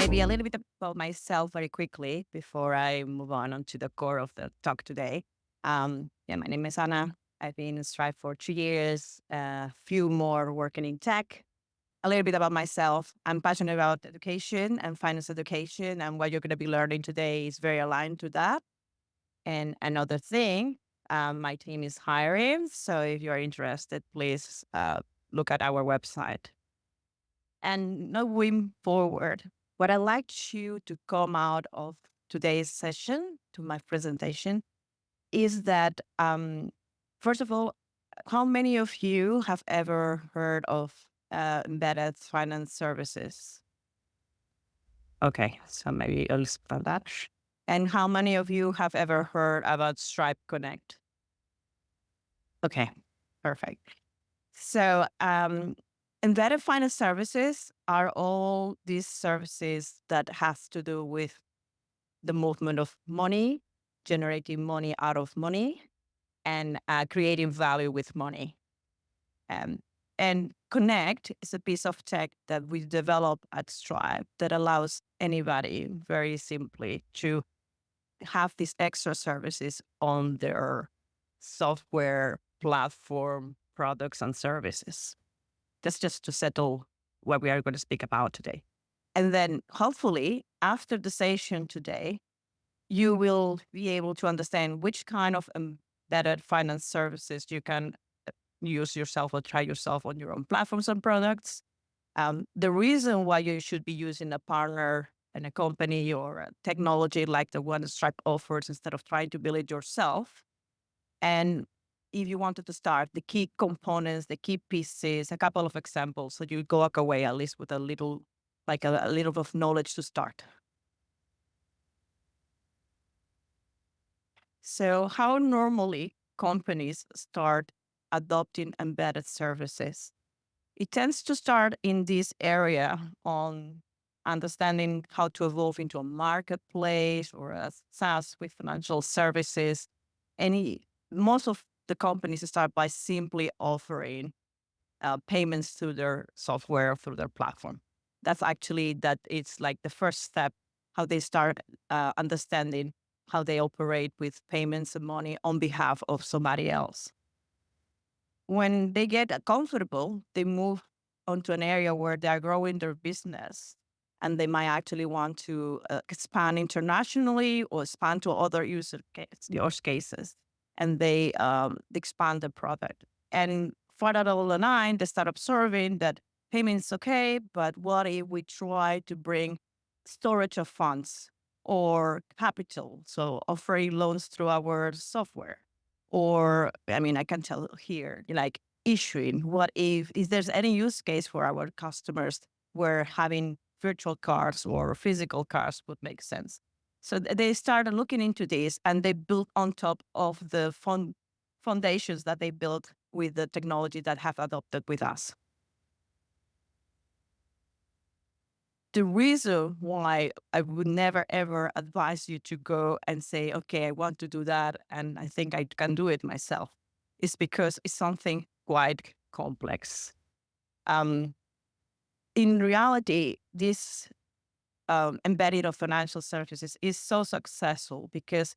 maybe a little bit about myself very quickly before I move on to the core of the talk today. Yeah, my name is Anna. I've been in Stripe for 2 years, a few more working in tech. A little bit about myself. I'm passionate about education and finance education, and what you're going to be learning today is very aligned to that. And another thing, my team is hiring. So if you're interested, please look at our website. And moving forward, what I'd like you to come out of today's session, to my presentation, is that first of all, how many of you have ever heard of embedded finance services? Okay, so maybe I'll spell that. And how many of you have ever heard about Stripe Connect? Okay, perfect. So, embedded finance services are all these services that has to do with the movement of money, generating money out of money, and creating value with money. Um, and Connect is a piece of tech that we develop at Stripe that allows anybody very simply to have these extra services on their software platform products and services. That's just to settle what we are going to speak about today. And then hopefully after the session today, you will be able to understand which kind of embedded finance services you can use yourself or try yourself on your own platforms and products. The reason why you should be using a partner and a company or a technology like the one Stripe offers instead of trying to build it yourself. And if you wanted to start, the key components, the key pieces, a couple of examples, so you go away at least with a little, like a little bit of knowledge to start. So, how normally companies start adopting embedded services? It tends to start in this area on understanding how to evolve into a marketplace or a SaaS with financial services. Most of the companies start by simply offering payments through their software, through their platform. That's actually that it's like the first step, how they start understanding how they operate with payments and money on behalf of somebody else. When they get comfortable, they move onto an area where they are growing their business and they might actually want to expand internationally or expand to other use cases. And they expand the product. And further down the line, they start observing that payments okay, but what if we try to bring storage of funds or capital? So offering loans through our software. Or, I mean, I can tell here, like issuing, what if there's any use case for our customers where having virtual cards or physical cards would make sense. So they started looking into this and they built on top of the foundations that they built with the technology that have adopted with us. The reason why I would never ever advise you to go and say, okay, I want to do that and I think I can do it myself is because it's something quite complex. Um, in reality, this embedded of financial services is so successful because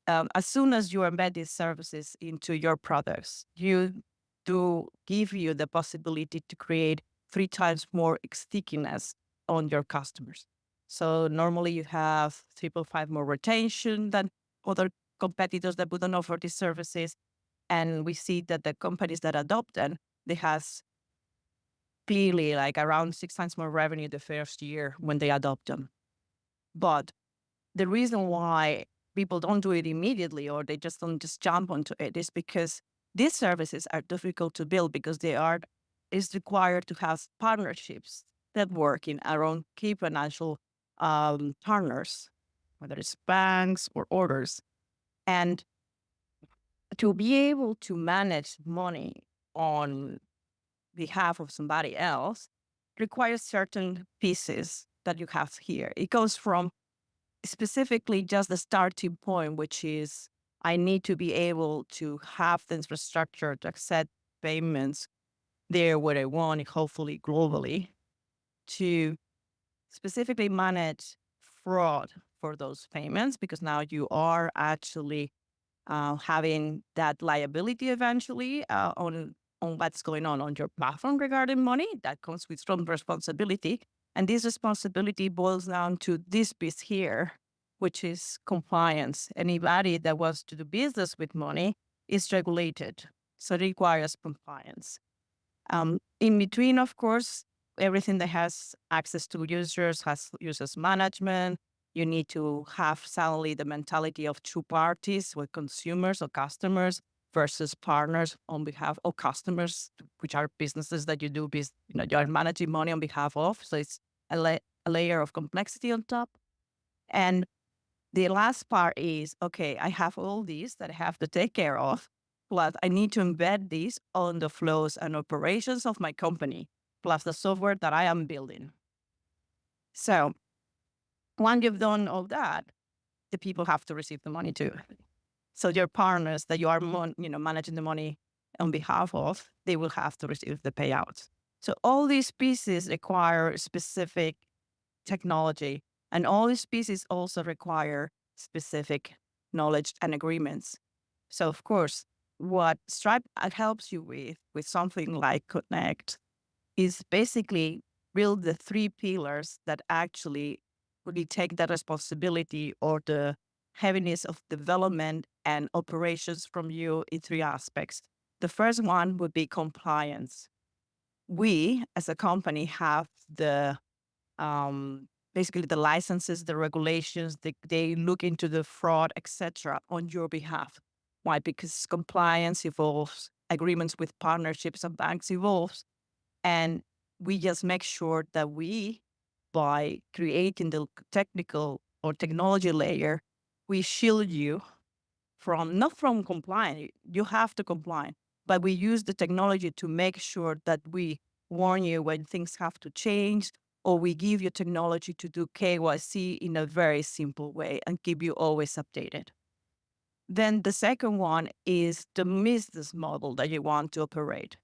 as soon as you embed these services into your products, you do give you the possibility to create 3 times more stickiness on your customers. So normally you have 3.5 more retention than other competitors that wouldn't offer these services. And we see that the companies that adopt them, they have clearly like around 6 times more revenue the first year when they adopt them. But the reason why people don't do it immediately or they just don't just jump onto it is because these services are difficult to build because it's required to have partnerships that work in around key financial partners, whether it's banks or orders. And to be able to manage money on behalf of somebody else requires certain pieces that you have here. It goes from specifically just the starting point, which is I need to be able to have the infrastructure to accept payments there where I want, hopefully globally, to specifically manage fraud for those payments, because now you are actually having that liability eventually on what's going on your platform regarding money. That comes with some responsibility. And this responsibility boils down to this piece here, which is compliance. Anybody that wants to do business with money is regulated. So it requires compliance. In between, of course, everything that has access to users has users management. You need to have suddenly the mentality of two parties with consumers or customers versus partners on behalf of customers, which are businesses that you are managing money on behalf of. So it's a layer of complexity on top. And the last part is, okay, I have all these that I have to take care of, plus I need to embed these on the flows and operations of my company, plus the software that I am building. So once you've done all that, the people have to receive the money too. So your partners that you are managing the money on behalf of, they will have to receive the payouts. So all these pieces require specific technology, and all these pieces also require specific knowledge and agreements. So of course, what Stripe helps you with something like Connect is basically build the three pillars that actually really take that responsibility or the heaviness of development and operations from you in three aspects. The first one would be compliance. We, as a company, have the basically the licenses, the regulations, they look into the fraud, etc., on your behalf. Why? Because compliance evolves, agreements with partnerships and banks evolves, and we just make sure that we, by creating the technical or technology layer, we shield you from not from complying. You have to comply, but we use the technology to make sure that we warn you when things have to change, or we give you technology to do KYC in a very simple way and keep you always updated. Then the second one is the business model that you want to operate.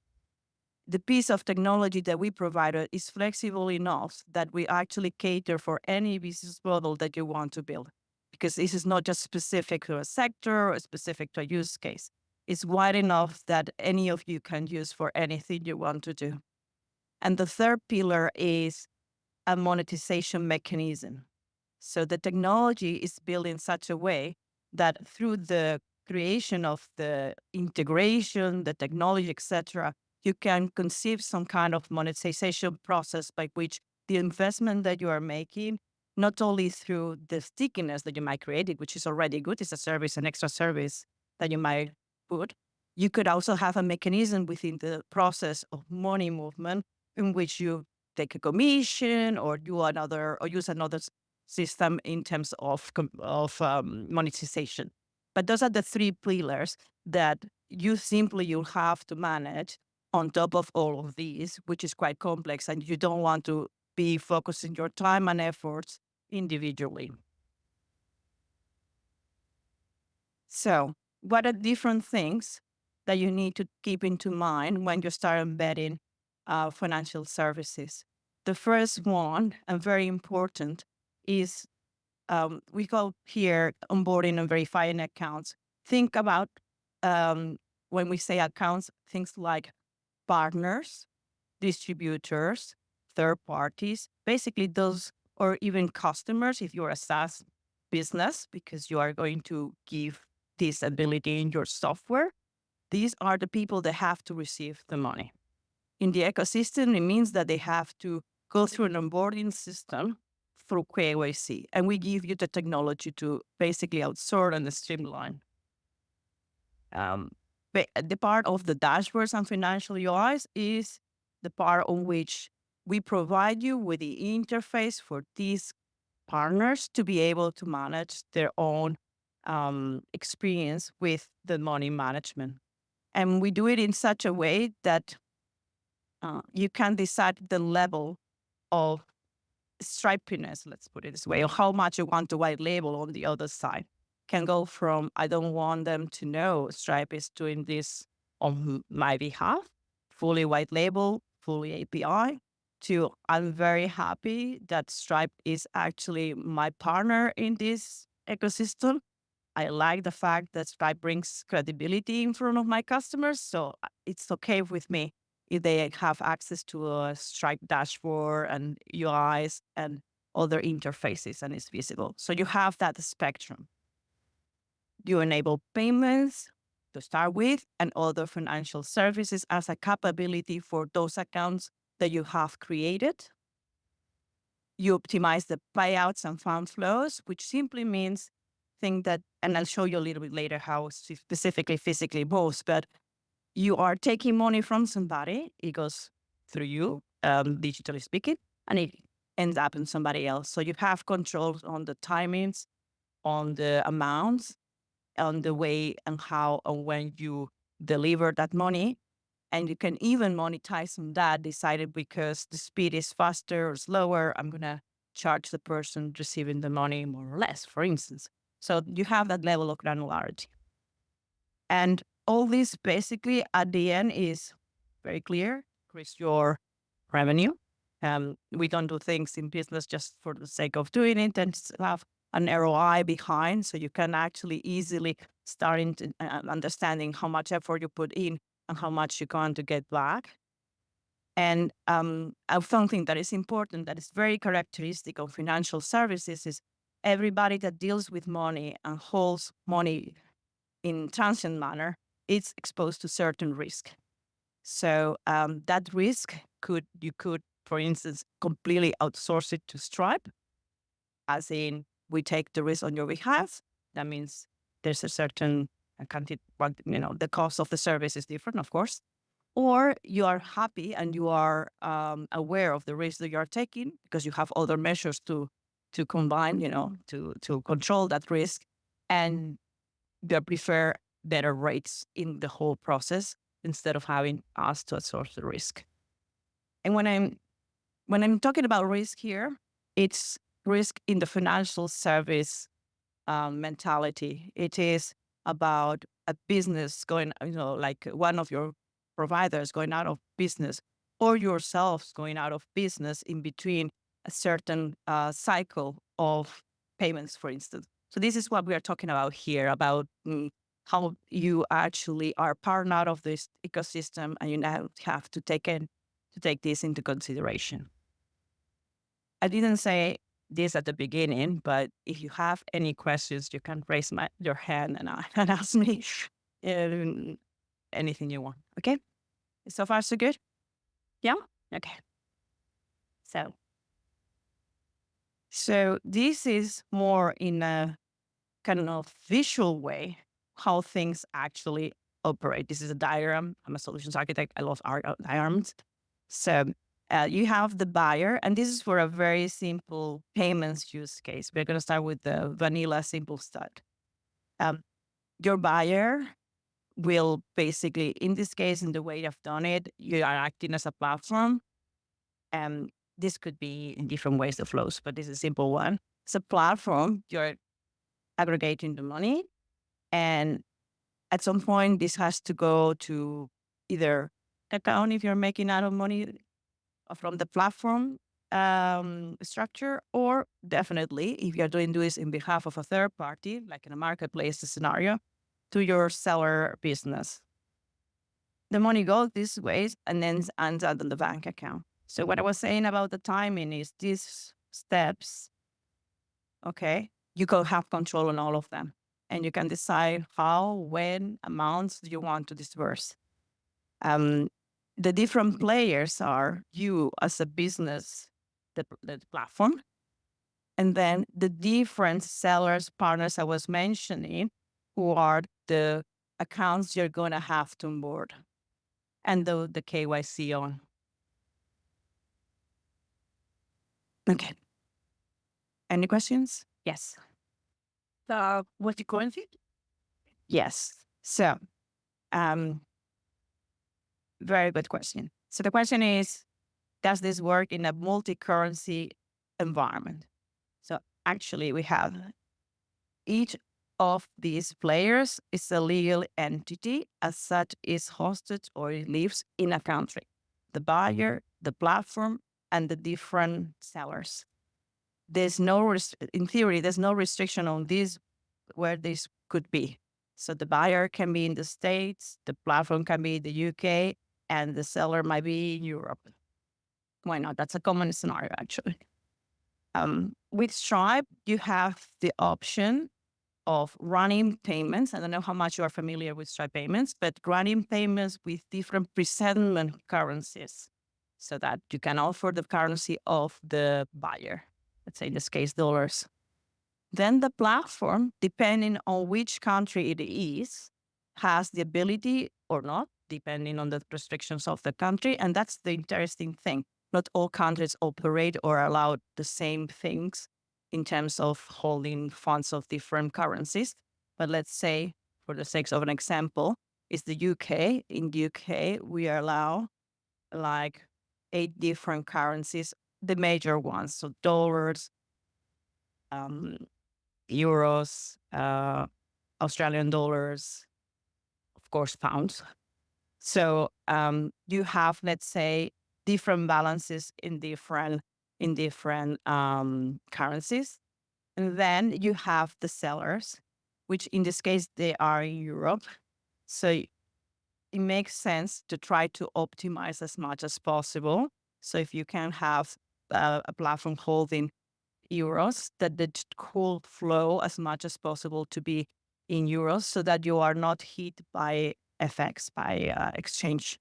The piece of technology that we provided is flexible enough that we actually cater for any business model that you want to build, because this is not just specific to a sector or specific to a use case. It's wide enough that any of you can use for anything you want to do. And the third pillar is a monetization mechanism. So the technology is built in such a way that through the creation of the integration, the technology, etc., you can conceive some kind of monetization process by which the investment that you are making, not only through the stickiness that you might create, which is already good, it's a service, an extra service that you might put. You could also have a mechanism within the process of money movement in which you take a commission or use another system in terms of monetization. But those are the three pillars that you'll have to manage on top of all of these, which is quite complex, and you don't want to be focusing your time and efforts individually. So what are different things that you need to keep into mind when you start embedding financial services? The first one, and very important, is we call here onboarding and verifying accounts. Think about when we say accounts, things like partners, distributors, third parties, basically those, or even customers if you're a SaaS business, because you are going to give this ability in your software. These are the people that have to receive the money. In the ecosystem, it means that they have to go through an onboarding system through KYC, and we give you the technology to basically outsort and streamline. But the part of the dashboards and financial UIs is the part on which we provide you with the interface for these partners to be able to manage their own experience with the money management. And we do it in such a way that you can decide the level of stripiness, let's put it this way, or how much you want to white label on the other side. Can go from, I don't want them to know Stripe is doing this on my behalf, fully white label, fully API, to I'm very happy that Stripe is actually my partner in this ecosystem. I like the fact that Stripe brings credibility in front of my customers. So it's okay with me if they have access to a Stripe dashboard and UIs and other interfaces and it's visible. So you have that spectrum. You enable payments to start with and other financial services as a capability for those accounts that you have created. You optimize the payouts and fund flows, which simply means think that, and I'll show you a little bit later how specifically physically moves, but you are taking money from somebody, it goes through you, digitally speaking, and it ends up in somebody else. So you have controls on the timings, on the amounts, on the way and how and when you deliver that money. And you can even monetize on that, decided because the speed is faster or slower, I'm going to charge the person receiving the money more or less, for instance. So you have that level of granularity. And all this basically at the end is very clear, increase your revenue. We don't do things in business just for the sake of doing it and have an ROI behind. So you can actually easily start into, understanding how much effort you put in and how much you're going to get back. And something that is important, that is very characteristic of financial services, is everybody that deals with money and holds money in transient manner is exposed to certain risk. So that risk you could, for instance, completely outsource it to Stripe, as in we take the risk on your behalf. That means there's a certain the cost of the service is different, of course. Or you are happy and you are aware of the risk that you are taking because you have other measures to combine, to control that risk, and they prefer better rates in the whole process instead of having us to absorb the risk. And when I'm talking about risk here, it's risk in the financial service mentality. It is about a business going, like one of your providers going out of business, or yourselves going out of business in between a certain cycle of payments, for instance. So this is what we are talking about here, about how you actually are part out of this ecosystem, and you now have to take this into consideration. I didn't say this at the beginning, but if you have any questions, you can raise your hand and ask me anything you want. Okay? So far, so good? Yeah? Okay. So this is more in a kind of visual way how things actually operate. This is a diagram. I'm a solutions architect. I love diagrams. So you have the buyer, and this is for a very simple payments use case. We're going to start with the vanilla simple start. Your buyer will basically, in this case, in the way I've done it, you are acting as a platform. And this could be in different ways the flows, but this is a simple one. It's a platform. You're aggregating the money, and at some point, this has to go to either account if you're making out of money from the platform structure, or definitely if you're doing this in behalf of a third party, like in a marketplace scenario, to your seller business. The money goes these ways and then ends up in the bank account. So what I was saying about the timing is these steps, okay, you can have control on all of them. And you can decide how, when, amounts you want to disperse. The different players are you as a business, the platform, and then the different sellers, partners I was mentioning, who are the accounts you're going to have to onboard, and the KYC on. Okay. Any questions? Yes. What's the currency? Yes. So, very good question. So the question is, does this work in a multi-currency environment? So actually we have each of these players is a legal entity, as such is hosted or it lives in a country. The buyer, the platform, and the different sellers. There's no, in theory, there's no restriction on this where this could be. So the buyer can be in the States, the platform can be in the UK, and the seller might be in Europe. Why not? That's a common scenario, actually. With Stripe, you have the option of running payments. I don't know how much you are familiar with Stripe payments, but running payments with different presentment currencies so that you can offer the currency of the buyer, let's say in this case, dollars. Then the platform, depending on which country it is, has the ability or not, depending on the restrictions of the country. And that's the interesting thing. Not all countries operate or allow the same things in terms of holding funds of different currencies. But let's say, for the sake of an example, is the UK. In the UK, we allow like 8 different currencies, the major ones. So dollars, um, euros, Australian dollars, of course, pounds. So you have, let's say, different balances in different currencies, and then you have the sellers, which in this case they are in Europe. So it makes sense to try to optimize as much as possible. So if you can have a platform holding euros, that it could flow as much as possible to be in euros so that you are not hit by FX, by exchange.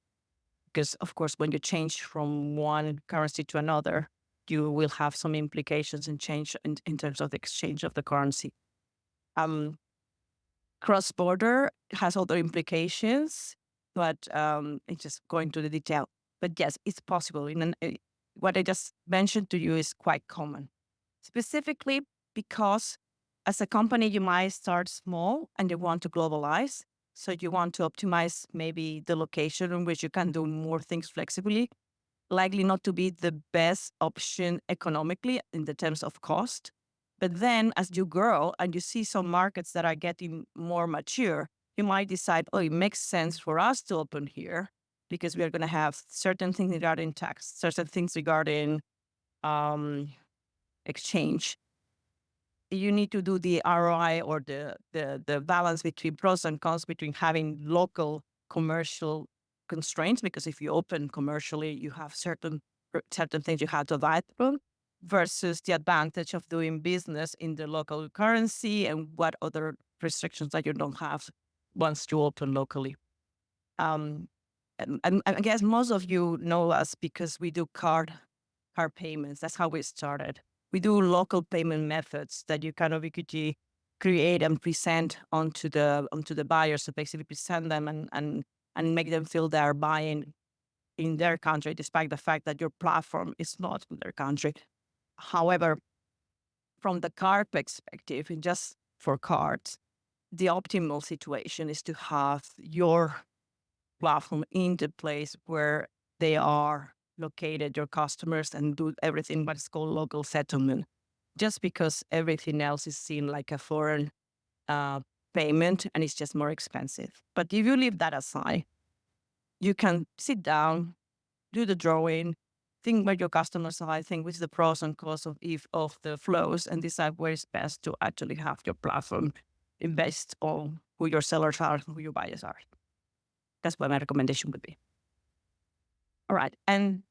Because, of course, when you change from one currency to another, you will have some implications and change in terms of the exchange of the currency. Cross-border has other implications, but it's just going to the detail. But yes, it's possible. What I just mentioned to you is quite common. Specifically because as a company, you might start small and you want to globalize. So you want to optimize maybe the location in which you can do more things flexibly, likely not to be the best option economically in the terms of cost. But then as you grow and you see some markets that are getting more mature, you might decide, oh, it makes sense for us to open here because we are going to have certain things regarding tax, certain things regarding exchange. You need to do the ROI or the balance between pros and cons between having local commercial constraints, because if you open commercially, you have certain things you have to abide through, versus the advantage of doing business in the local currency and what other restrictions that you don't have once you open locally. And I guess most of you know us because we do card payments. That's how we started. We do local payment methods that you kind of could create and present onto the buyers. So basically present them and make them feel they are buying in their country, despite the fact that your platform is not in their country. However, from the card perspective, and just for cards, the optimal situation is to have your platform in the place where they are located, your customers, and do everything what's called local settlement. Just because everything else is seen like a foreign payment and it's just more expensive. But if you leave that aside, you can sit down, do the drawing, think about your customer side, think which is the pros and cons of the flows, and decide where it's best to actually have your platform based on who your sellers are, who your buyers are. That's what my recommendation would be. All right. And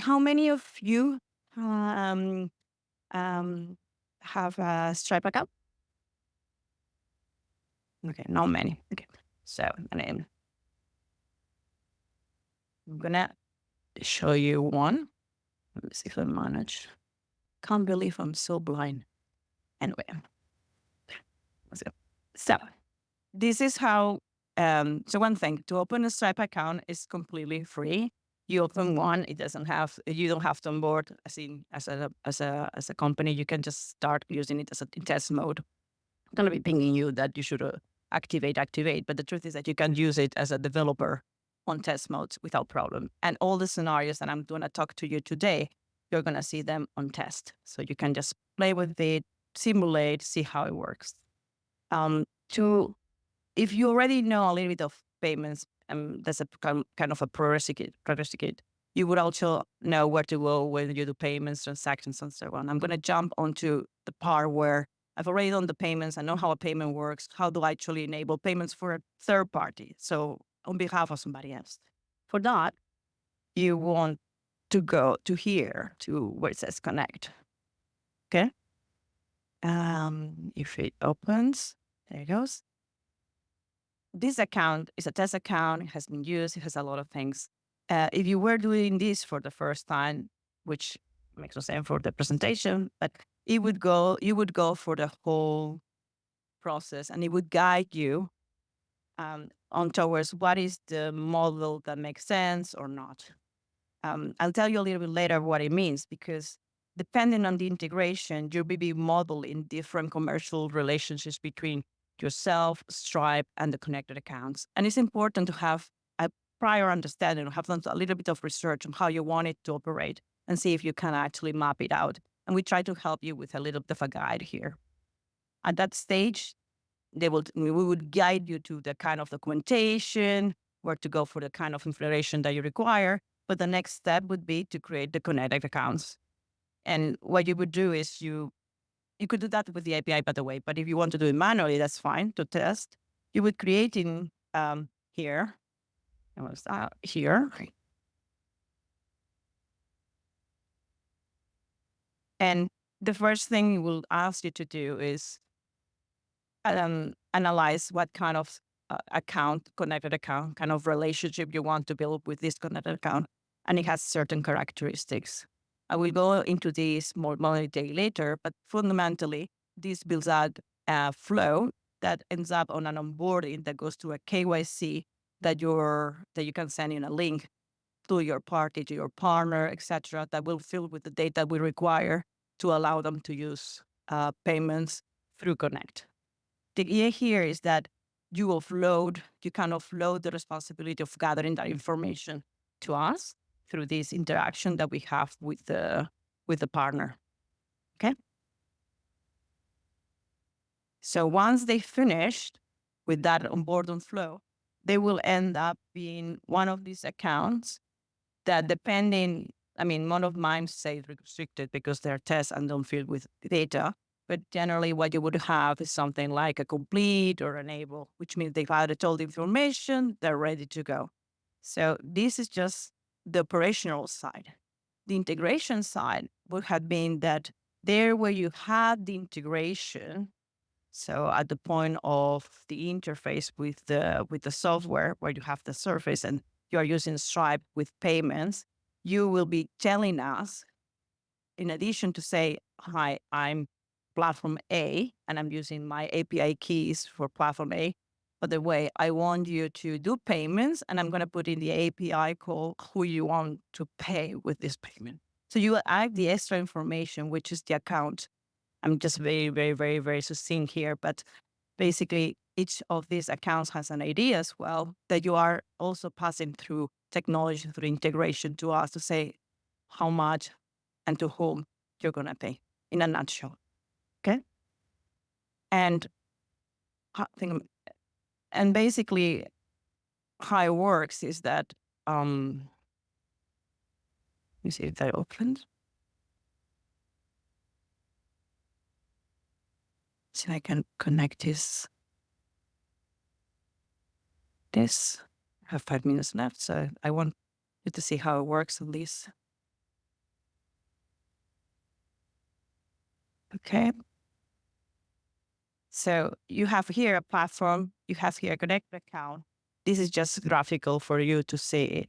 how many of you um, have a Stripe account? Okay, not many. Okay. So I'm gonna show you one. Let me see if I manage. Can't believe I'm so blind. Anyway, let's go. So this is how. So one thing, to open a Stripe account is completely free. You open one, it doesn't have. You don't have to onboard as a company. You can just start using it as a in test mode. I'm gonna be pinging you that you should activate. But the truth is that you can use it as a developer on test modes without problem. And all the scenarios that I'm going to talk to you today, you're going to see them on test. So you can just play with it, simulate, see how it works. If you already know a little bit of payments, that's a kind of a prerequisite. You would also know where to go when you do payments, transactions, and so on. I'm going to jump onto the part where I've already done the payments. I know how a payment works. How do I actually enable payments for a third party? So on behalf of somebody else. For that, you want to go to here to where it says connect. Okay. If it opens, there it goes. This account is a test account. It has been used. It has a lot of things. If you were doing this for the first time, which makes no sense for the presentation, but you would go for the whole process, and it would guide you on towards what is the model that makes sense or not. I'll tell you a little bit later what it means, because depending on the integration, you will be modeling different commercial relationships between yourself, Stripe, and the connected accounts. And it's important to have a prior understanding, or have done a little bit of research on how you want it to operate and see if you can actually map it out. And we try to help you with a little bit of a guide here. At that stage, we would guide you to the kind of documentation, where to go for the kind of information that you require. But the next step would be to create the connected accounts. And what you would do is you could do that with the API, by the way. But if you want to do it manually, that's fine to test. You would create in here. And what's that? Here. And the first thing it will ask you to do is analyze what kind of connected account, kind of relationship you want to build with this connected account. And it has certain characteristics. I will go into this more detail later, but fundamentally, this builds out a flow that ends up on an onboarding that goes to a KYC that you can send in a link to your party, to your partner, etc., that will fill with the data we require to allow them to use payments through Connect. The idea here is that you can offload the responsibility of gathering that information to us through this interaction that we have with the partner. Okay. So once they finished with that onboarding flow, they will end up being one of these accounts that, depending, I mean, one of mine say restricted because they're tests and don't fill with data. But generally, what you would have is something like a complete or enable, which means they've added all the information, they're ready to go. So this is just the operational side. The integration side would have been that there where you had the integration, so at the point of the interface with the software where you have the surface and you are using Stripe with payments, you will be telling us, in addition to say, hi, I'm platform A and I'm using my API keys for platform A. By the way, I want you to do payments, and I'm going to put in the API call who you want to pay with this payment. So you add the extra information, which is the account. I'm just very, very, very, very succinct here, but basically each of these accounts has an ID as well that you are also passing through technology, through integration to us to say how much and to whom you're going to pay in a nutshell. Okay. And and basically how it works is that, let me see if that opens. See if I can connect this. I have 5 minutes left, so I want you to see how it works on this. Okay. So you have here a platform, you have here a connected account. This is just graphical for you to see it.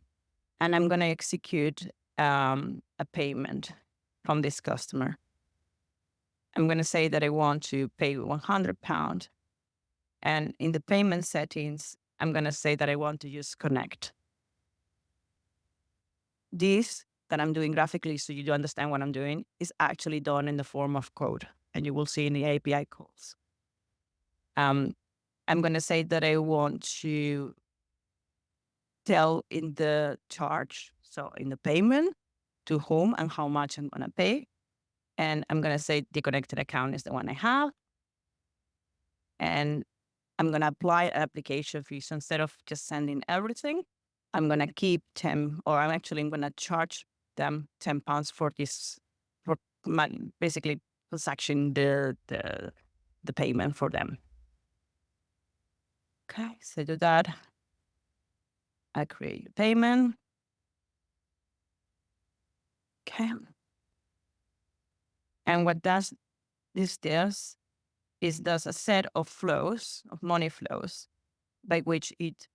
And I'm going to execute a payment from this customer. I'm going to say that I want to pay £100. And in the payment settings, I'm going to say that I want to use Connect. This that I'm doing graphically, so you do understand what I'm doing, is actually done in the form of code. And you will see in the API calls. I'm going to say that I want to tell in the charge, so in the payment, to whom and how much I'm going to pay. And I'm going to say the connected account is the one I have. And I'm going to apply an application fee. So instead of just sending everything, I'm going to keep 10, or I'm going to charge them £10 for this, for basically transaction, the payment for them. Okay, so do that. I create a payment. Okay. And what does this does is does a set of flows, of money flows, by which it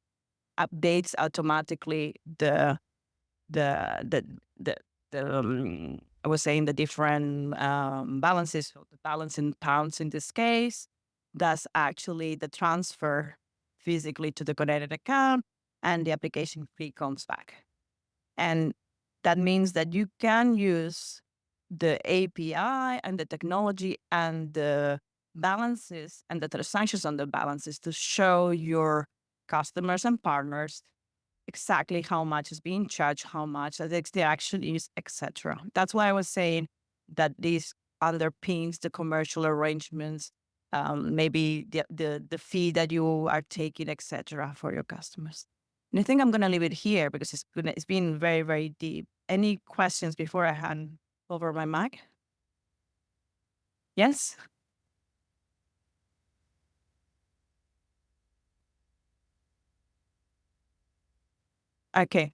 updates automatically the the the I was saying the different balances, so the balance in pounds in this case, does actually the transfer physically to the connected account, and the application fee comes back. And that means that you can use the API and the technology and the balances and the transactions on the balances to show your customers and partners exactly how much is being charged, how much the action is, etc. That's why I was saying that this underpins the commercial arrangements, maybe the fee that you are taking, etc. for your customers. And I think I'm going to leave it here because it's been very, very deep. Any questions before I hand over my mic? Yes? Okay.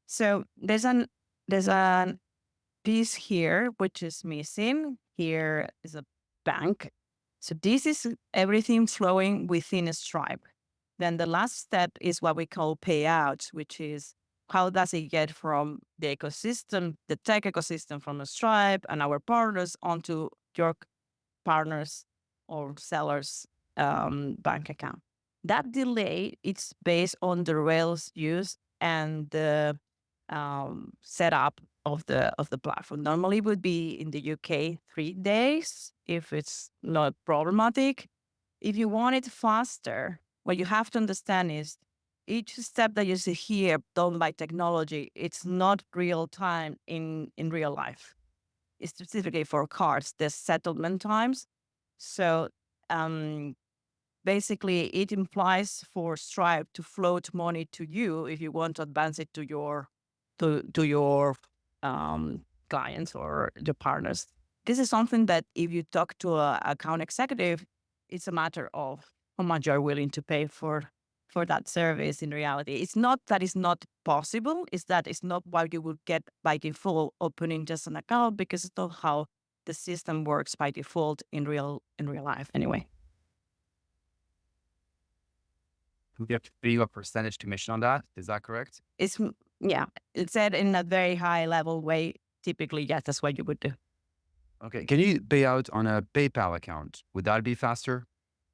So there's an piece here which is missing. Here is a bank. So this is everything flowing within a Stripe. Then the last step is what we call payouts, which is how does it get from the ecosystem, the tech ecosystem from a Stripe and our partners onto your partners or sellers' bank account. That delay, it's based on the Rails use and the setup of the platform. Normally, it would be in the UK 3 days if it's not problematic. If you want it faster, what you have to understand is each step that you see here done by technology, it's not real time in real life. It's specifically for cards, the settlement times. So um, basically, it implies for Stripe to float money to you if you want to advance it to your clients or your partners. This is something that if you talk to a account executive, it's a matter of how much you're willing to pay for that service in reality. It's not that it's not possible, it's that it's not what you would get by default opening just an account because it's not how the system works by default in real life anyway. You have to pay a percentage commission on that. Is that correct? Yeah, it's said in a very high level way. Typically, yes, that's what you would do. Okay. Can you pay out on a PayPal account? Would that be faster?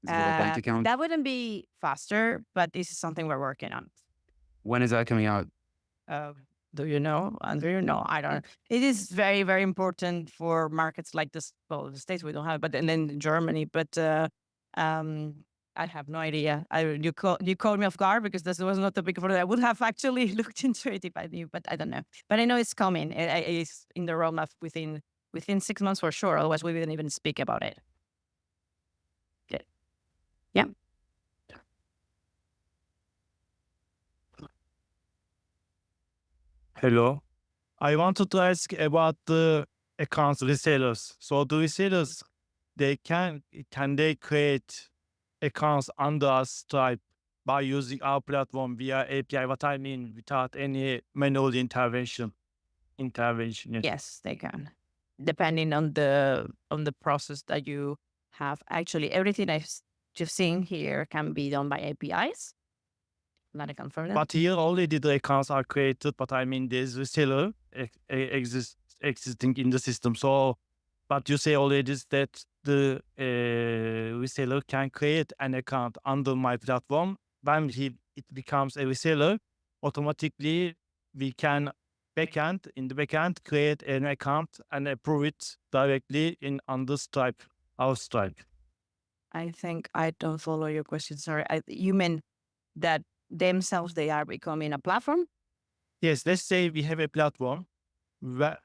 Is it a bank account? That wouldn't be faster, but this is something we're working on. When is that coming out? Do you know? And do you know? I don't. It is very, very important for markets like this. Well, the States we don't have, but and then Germany. But I have no idea. You called me off guard because this was not a big problem. I would have actually looked into it if I knew, but I don't know. But I know it's coming. It's in the roadmap within 6 months for sure. Otherwise, we wouldn't even speak about it. Okay. Yeah. Hello. I wanted to ask about the accounts resellers. So the resellers, can they create accounts under our Stripe by using our platform via API? What I mean, without any manual intervention. Yes. Yes, they can. Depending on the process that you have. Actually, everything you've seen here can be done by APIs. Not a confirm that. But here already the accounts are created. But I mean, there's reseller existing in the system. So, but you say already that the reseller can create an account under my platform. When it becomes a reseller, automatically we can in the backend create an account and approve it directly under Stripe, our Stripe. I think I don't follow your question. Sorry. You mean that themselves they are becoming a platform? Yes, let's say we have a platform where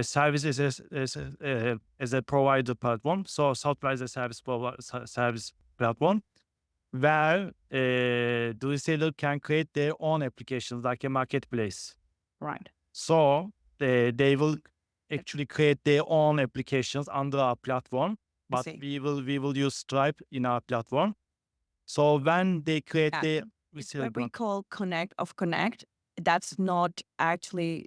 service as a provider platform. So software as a service platform. where the reseller can create their own applications like a marketplace. Right. So they will actually create their own applications under our platform, but see. we will use Stripe in our platform. So when they create Yeah. their It's reseller what we account, call Connect. That's not actually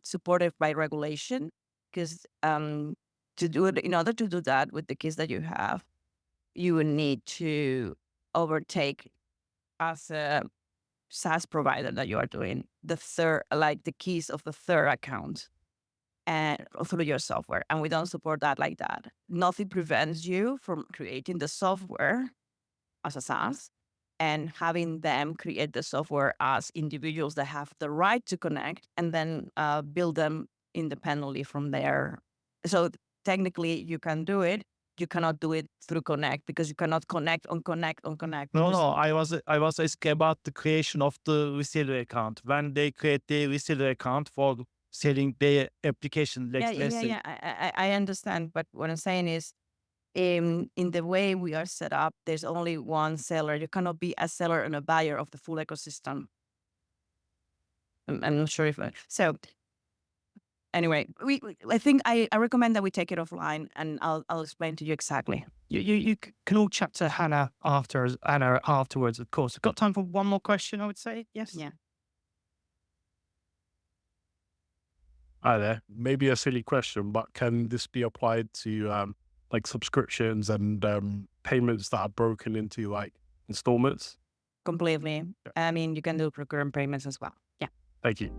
supported by regulation because to do it, in order to do that with the keys that you have, you would need to overtake as a SaaS provider that you are doing the third, like the keys of the third account and through your software. And we don't support that like that. Nothing prevents you from creating the software as a SaaS and having them create the software as individuals that have the right to connect and then build them independently from there. So technically you can do it. You cannot do it through Connect because you cannot connect on Connect on Connect. no, Just- I was asking about the creation of the reseller account. When they create their reseller account for selling their application, Yeah, let's say. yeah. I understand. But what I'm saying is, in the way we are set up, there's only one seller. You cannot be a seller and a buyer of the full ecosystem. I'm not sure if so. Anyway, I think I recommend that we take it offline, and I'll explain to you exactly. You can all chat to Hannah afterwards, of course. We've got time for one more question, I would say. Yes. Yeah. Hi there. Maybe a silly question, but can this be applied to like subscriptions and payments that are broken into like installments? Completely. Yeah. I mean, you can do recurrent payments as well. Yeah. Thank you.